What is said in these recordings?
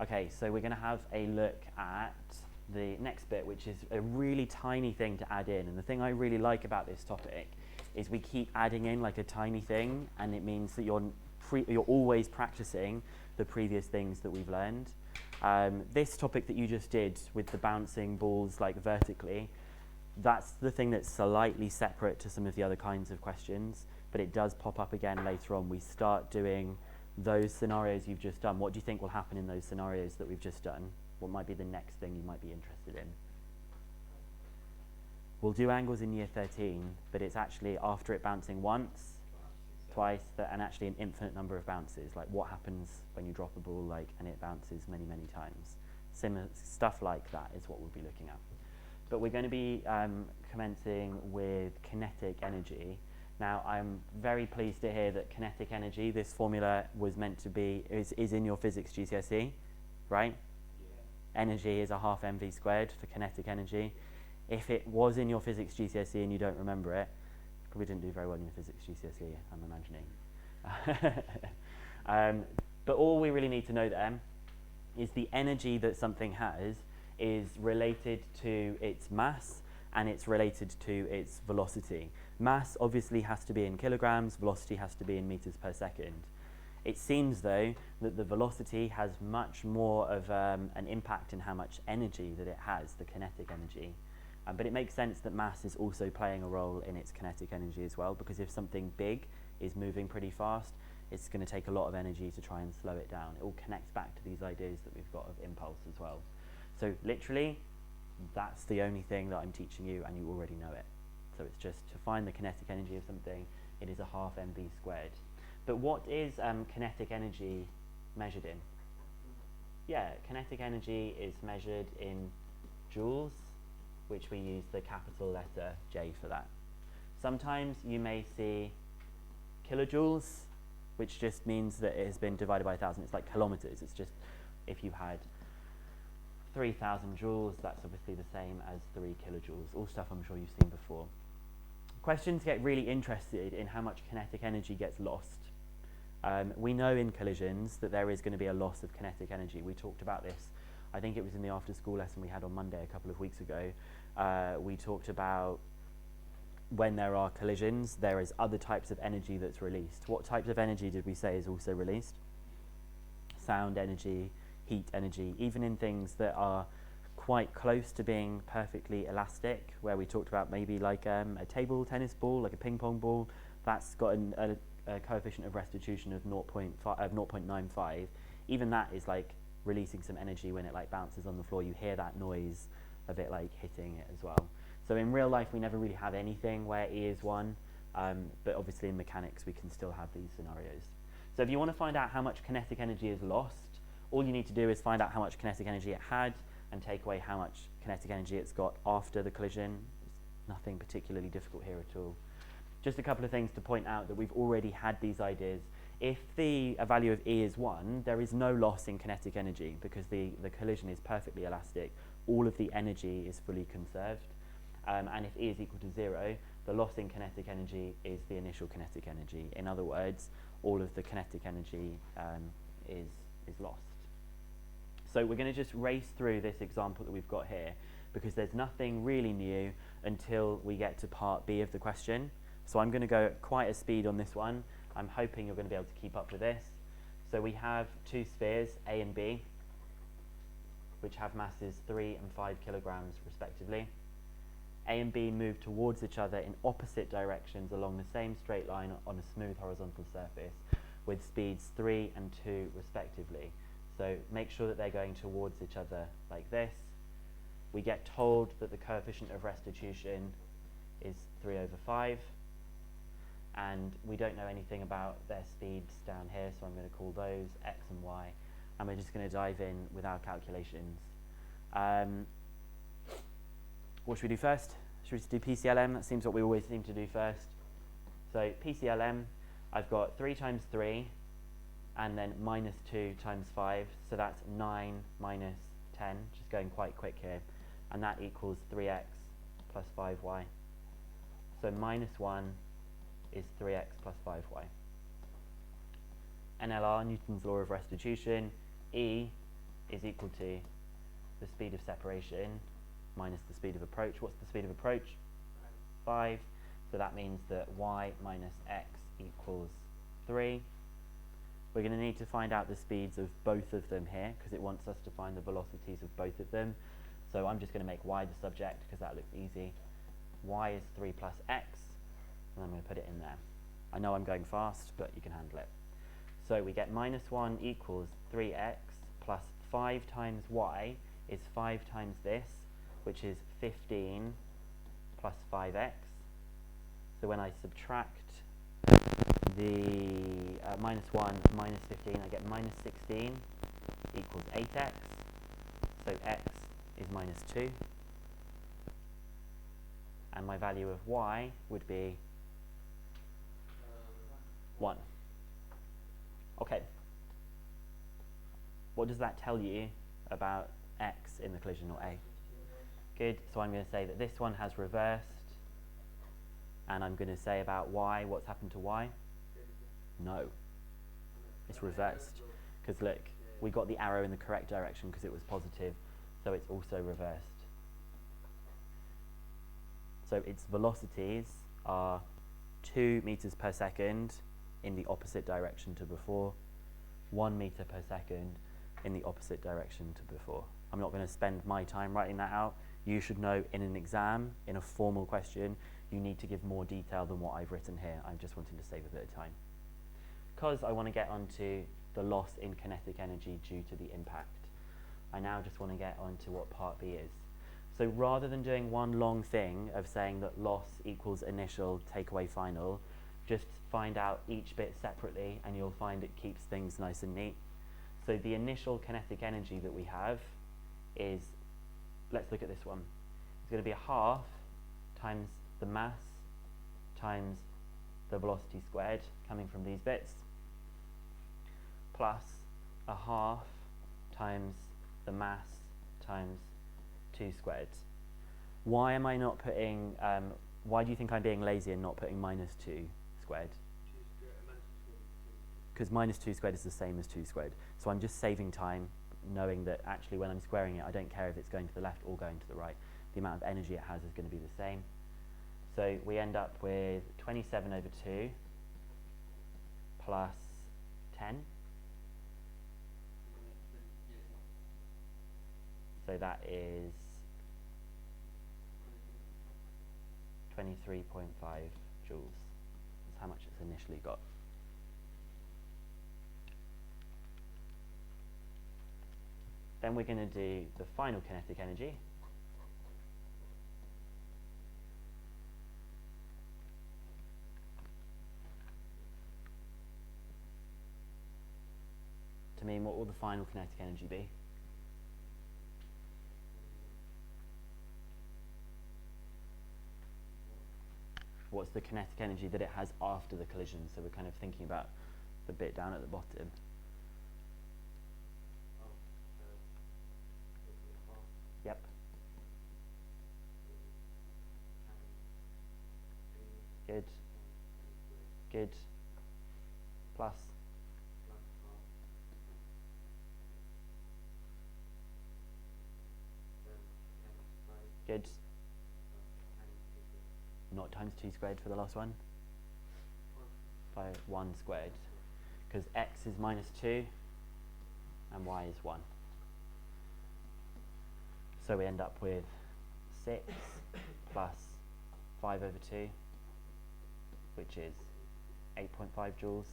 Okay, so we're going to have a look at the next bit, which is a really tiny thing to add in. And the thing I really like about this topic is we keep adding in like a tiny thing, and it means that you're always practicing the previous things that we've learned. This topic that you just did with the bouncing balls like vertically, that's the thing that's slightly separate to some of the other kinds of questions, but it does pop up again later on. We start doing those scenarios you've just done. What do you think will happen in those scenarios that we've just done? What might be the next thing you might be interested in? We'll do angles in year 13, but it's actually after it bouncing once, twice, and actually an infinite number of bounces. Like what happens when you drop a ball like and it bounces many, many times. Similar stuff like that is what we'll be looking at. But we're going to be commencing with kinetic energy. Now, I'm very pleased to hear that kinetic energy, this formula was meant to be, is in your physics GCSE, right? Yeah. Energy is a half mv squared for kinetic energy. If it was in your physics GCSE and you don't remember it, you probably didn't do very well in your physics GCSE, I'm imagining. But all we really need to know then is the energy that something has is related to its mass and it's related to its velocity. Mass obviously has to be in kilograms, velocity has to be in meters per second. It seems though that the velocity has much more of an impact in how much energy that it has, the kinetic energy. But it makes sense that mass is also playing a role in its kinetic energy as well, because if something big is moving pretty fast, it's going to take a lot of energy to try and slow it down. It all connects back to these ideas that we've got of impulse as well. So literally, that's the only thing that I'm teaching you, and you already know it. So it's just to find the kinetic energy of something, it is a half mv squared. But what is kinetic energy measured in? Yeah, kinetic energy is measured in joules, which we use the capital letter J for that. Sometimes you may see kilojoules, which just means that it has been divided by 1,000. It's like kilometers. It's just if you had 3,000 joules, that's obviously the same as 3 kilojoules. All stuff I'm sure you've seen before. Questions get really interested in how much kinetic energy gets lost. We know in collisions that there is going to be a loss of kinetic energy. We talked about this, I think it was in the after school lesson we had on Monday a couple of weeks ago. We talked about when there are collisions, there is other types of energy that's released. What types of energy did we say is also released? Sound energy, heat energy, even in things that are quite close to being perfectly elastic, where we talked about maybe like a table tennis ball, like a ping pong ball, that's got a coefficient of restitution of 0.95. Even that is like releasing some energy when it like bounces on the floor. You hear that noise of it like hitting it as well. So in real life we never really have anything where E is 1, but obviously in mechanics we can still have these scenarios. So if you want to find out how much kinetic energy is lost, all you need to do is find out how much kinetic energy it had and take away how much kinetic energy it's got after the collision. There's nothing particularly difficult here at all. Just a couple of things to point out that we've already had these ideas. If the value of E is 1, there is no loss in kinetic energy because the collision is perfectly elastic. All of the energy is fully conserved. And if E is equal to 0, the loss in kinetic energy is the initial kinetic energy. In other words, all of the kinetic energy is lost. So we're going to just race through this example that we've got here because there's nothing really new until we get to part B of the question. So I'm going to go at quite a speed on this one. I'm hoping you're going to be able to keep up with this. So we have two spheres, A and B, which have masses 3 and 5 kilograms respectively. A and B move towards each other in opposite directions along the same straight line on a smooth horizontal surface with speeds 3 and 2 respectively. So make sure that they're going towards each other like this. We get told that the coefficient of restitution is 3/5. And we don't know anything about their speeds down here, so I'm going to call those X and Y. And we're just going to dive in with our calculations. What should we do first? Should we just do PCLM? That seems what we always seem to do first. So PCLM, I've got 3 times 3, and then minus 2 times 5. So that's 9 minus 10, just going quite quick here. And that equals 3x plus 5y. So minus 1 is 3x plus 5y. NLR, Newton's law of restitution, E is is equal to the speed of separation minus the speed of approach. What's the speed of approach? 5. So that means that y minus x equals 3. We're going to need to find out the speeds of both of them here because it wants us to find the velocities of both of them. So I'm just going to make y the subject because that looks easy. Y is 3 plus x, and I'm going to put it in there. I know I'm going fast, but you can handle it. So we get minus 1 equals 3x plus 5 times y is 5 times this, which is 15 plus 5x. So when I subtract the minus 1 minus 15, I get minus 16 equals 8x. So x is minus 2. And my value of y would be 1. Okay. What does that tell you about x in the collision, or A? Good. So I'm going to say that this one has reversed. And I'm going to say about y, what's happened to y? No. It's reversed. Because look, we got the arrow in the correct direction because it was positive. So it's also reversed. So its velocities are 2 meters per second in the opposite direction to before, 1 meter per second in the opposite direction to before. I'm not going to spend my time writing that out. You should know in an exam, in a formal question, you need to give more detail than what I've written here. I'm just wanting to save a bit of time. Because I want to get onto the loss in kinetic energy due to the impact, I now just want to get onto what part B is. So rather than doing one long thing of saying that loss equals initial, take away final, just find out each bit separately and you'll find it keeps things nice and neat. So the initial kinetic energy that we have is, let's look at this one. It's going to be a half times the mass times the velocity squared coming from these bits, plus a half times the mass times 2 squared. Why am I not putting, why do you think I'm being lazy and not putting minus 2 squared? Because minus 2 squared is the same as 2 squared. So I'm just saving time knowing that actually when I'm squaring it, I don't care if it's going to the left or going to the right. The amount of energy it has is going to be the same. So we end up with 27 over 2 plus 10. So that is 23.5 joules. That's how much it's initially got. Then we're going to do the final kinetic energy. To mean, what will the final kinetic energy be? What's the kinetic energy that it has after the collision? So we're kind of thinking about the bit down at the bottom. Yep. Good. Good. Plus. Good. Not times 2 squared for the last one. 1 squared. Because x is minus 2 and y is 1. So we end up with 6 plus 5 over 2, which is 8.5 joules.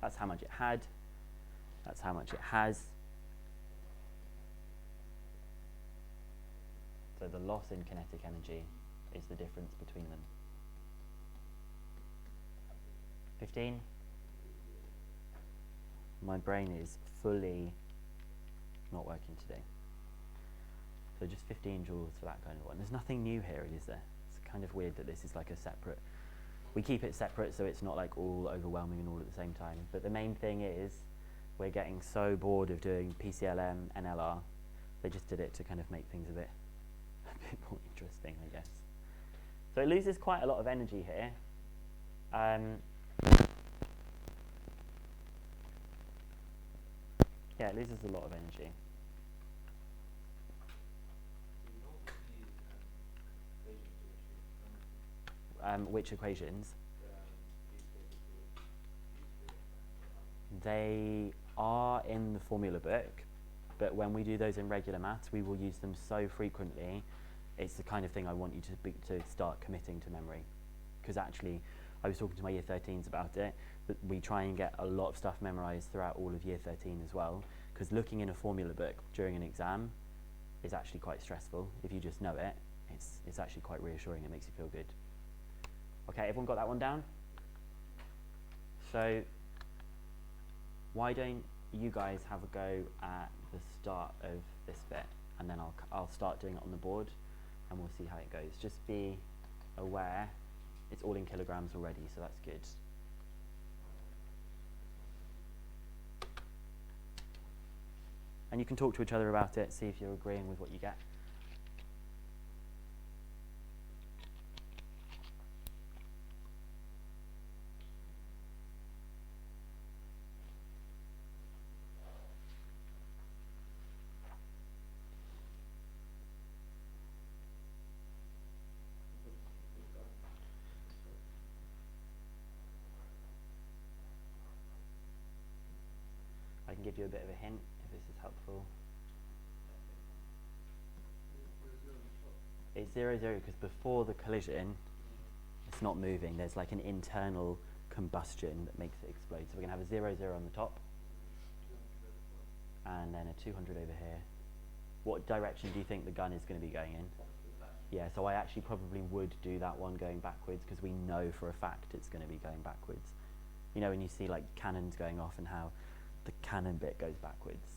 That's how much it had. That's how much it has. So the loss in kinetic energy is the difference between them. 15? My brain is fully not working today. So just 15 joules for that kind of one. There's nothing new here, is there? It's kind of weird that this is like a separate. We keep it separate so it's not like all overwhelming and all at the same time. But the main thing is we're getting so bored of doing PCLM and LR. They just did it to kind of make things a bit more interesting, I guess. So it loses quite a lot of energy here. Yeah, it loses a lot of energy. Which equations? They are in the formula book, but when we do those in regular maths, we will use them so frequently. It's the kind of thing I want you to start committing to memory. Because actually, I was talking to my year 13s about it, but we try and get a lot of stuff memorized throughout all of year 13 as well, because looking in a formula book during an exam is actually quite stressful. If you just know it, it's actually quite reassuring. It makes you feel good. Okay, everyone got that one down? So why don't you guys have a go at the start of this bit, and then I'll start doing it on the board, and we'll see how it goes. Just be aware it's all in kilograms already, so that's good. And you can talk to each other about it, see if you're agreeing with what you get. I can give you a bit of a hint if this is helpful. It's 0, 0 because before the collision, it's not moving. There's like an internal combustion that makes it explode. So we're going to have a 0, 0 on the top, and then a 200 over here. What direction do you think the gun is going to be going in? Yeah, so I actually probably would do that one going backwards, because we know for a fact it's going to be going backwards. You know, when you see like cannons going off and how the cannon bit goes backwards.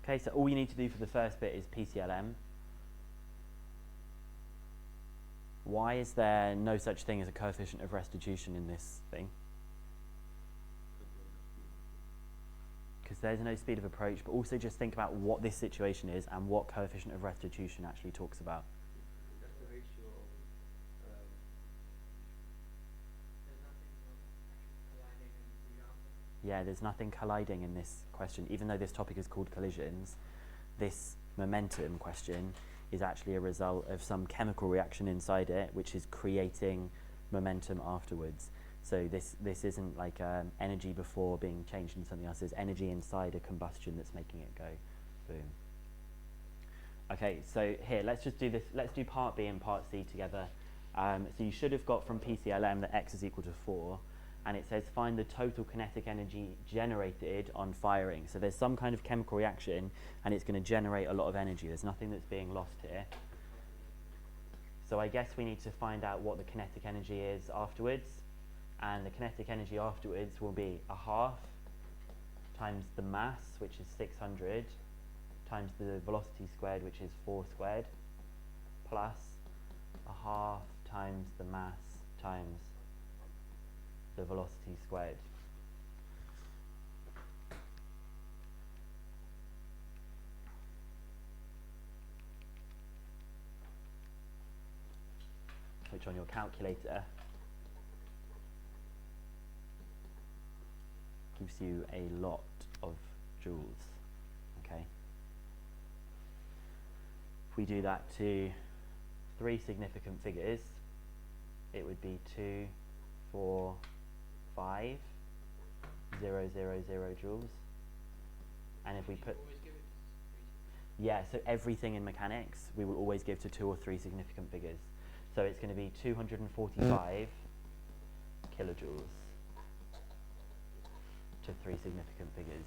Okay, so all you need to do for the first bit is PCLM. Why is there no such thing as a coefficient of restitution in this thing? Because there's no speed of approach, but also just think about what this situation is and what coefficient of restitution actually talks about. That's the ratio of, there's nothing colliding in the answer. Yeah, there's nothing colliding in this question. Even though this topic is called collisions, this momentum question is actually a result of some chemical reaction inside it, which is creating momentum afterwards. So this isn't like energy before being changed into something else. There's energy inside a combustion that's making it go boom. Okay, so here, let's just do this. Let's do part B and part C together. So you should have got from PCLM that x is equal to 4. And it says find the total kinetic energy generated on firing. So there's some kind of chemical reaction, and it's going to generate a lot of energy. There's nothing that's being lost here. So I guess we need to find out what the kinetic energy is afterwards. And the kinetic energy afterwards will be a half times the mass, which is 600, times the velocity squared, which is 4 squared, plus a half times the mass times the velocity squared. Which on your calculator gives you a lot of joules. Okay. If we do that to 3 significant figures, it would be 2, 4, joules. And if we put, always give it to yeah, so everything in mechanics we will always give to 2 or 3 significant figures. So it's going to be 245 kilojoules to 3 significant figures.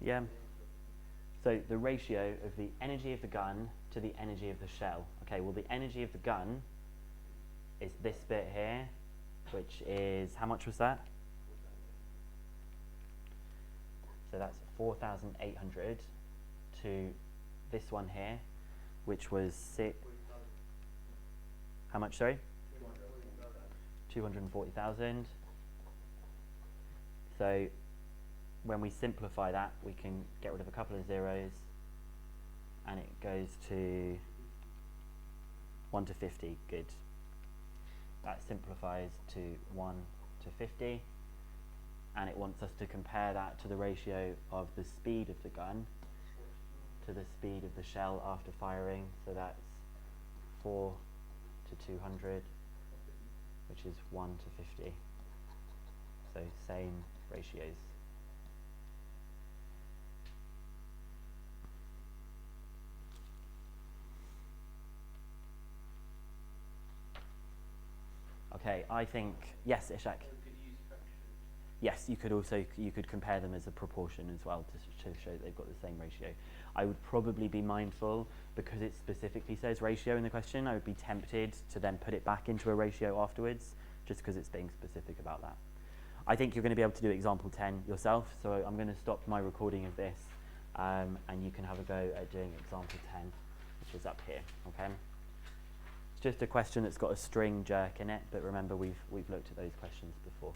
Yeah. So the ratio of the energy of the gun to the energy of the shell. Okay, well the energy of the gun is this bit here, which is, how much was that? So that's 4,800 to this one here, which was how much, sorry? 240,000. So when we simplify that, we can get rid of a couple of zeros, and it goes to 1 to 50. Good. That simplifies to 1 to 50, and it wants us to compare that to the ratio of the speed of the gun to the speed of the shell after firing. So that's 4 to 200, which is 1 to 50. So same ratios. Okay, I think, yes, Ishak. Yes, you could compare them as a proportion as well to show that they've got the same ratio. I would probably be mindful, because it specifically says ratio in the question, I would be tempted to then put it back into a ratio afterwards, just because it's being specific about that. I think you're going to be able to do example 10 yourself, so I'm going to stop my recording of this, and you can have a go at doing example 10, which is up here, okay? It's just a question that's got a string jerk in it, but remember we've looked at those questions before.